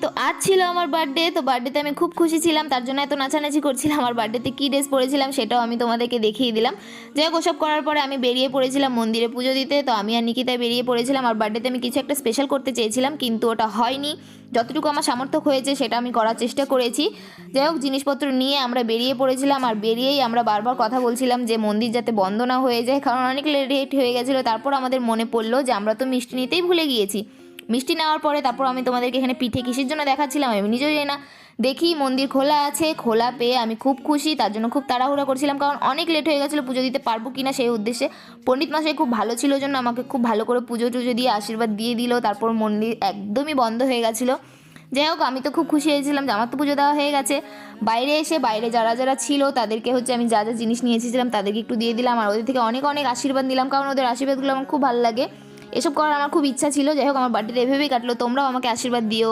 তো আজ ছিল আমার বার্থডে। তো বার্থডেতে আমি খুব খুশি ছিলাম, তার জন্য এত নাচানাচি করছিলাম। আমার বার্থডেতে কী ড্রেস পরেছিলাম সেটাও আমি তোমাদেরকে দেখিয়ে দিলাম। যাই হোক, ওসব করার পরে আমি বেরিয়ে পড়েছিলাম মন্দিরে পুজো দিতে। তো আমি আর নিকিতায় বেরিয়ে পড়েছিলাম। আর বার্থডেতে আমি কিছু একটা স্পেশাল করতে চেয়েছিলাম, কিন্তু ওটা হয়নি। যতটুকু আমার সামর্থ্য হয়েছে সেটা আমি করার চেষ্টা করেছি। যাই হোক, জিনিসপত্র নিয়ে আমরা বেরিয়ে পড়েছিলাম। আর বেরিয়েই আমরা বারবার কথা বলছিলাম যে মন্দির যাতে বন্ধ না হয়ে যায়, কারণ অনেক লেট হয়ে গেছিলো। তারপর আমাদের মনে পড়লো যে আমরা তো মিষ্টি নিতেই ভুলে গিয়েছি। মিষ্টি নেওয়ার পরে তারপর আমি তোমাদেরকে এখানে পিঠে কিসের জন্য দেখাচ্ছিলাম আমি নিজেও জানি না। দেখি মন্দির খোলা আছে, খোলা পেয়ে আমি খুব খুশি। তার জন্য খুব তাড়াহুড়া করছিলাম, কারণ অনেক লেট হয়ে গেছিলো পুজো দিতে পারবো কি না সেই উদ্দেশ্যে। পণ্ডিত মশাই খুব ভালো ছিল জন্য আমাকে খুব ভালো করে পুজো টুজো দিয়ে আশীর্বাদ দিয়ে দিল। তারপর মন্দির একদমই বন্ধ হয়ে গেছিলো। যাই হোক, আমি তো খুব খুশি হয়েছিলাম যে আমার তো পুজো দেওয়া হয়ে গেছে। বাইরে এসে বাইরে যারা যারা ছিল তাদেরকে আমি যা যা জিনিস নিয়ে এসেছিলাম তাদেরকে একটু দিয়ে দিলাম। আর ওদের থেকে অনেক অনেক আশীর্বাদ নিলাম, কারণ ওদের আশীর্বাদগুলো আমার খুব ভালো লাগে। এসব করার আমার খুব ইচ্ছা ছিল। যাই হোক, আমার বার্থডে এভাবেই কাটলো। তোমরাও আমাকে আশীর্বাদ দিও।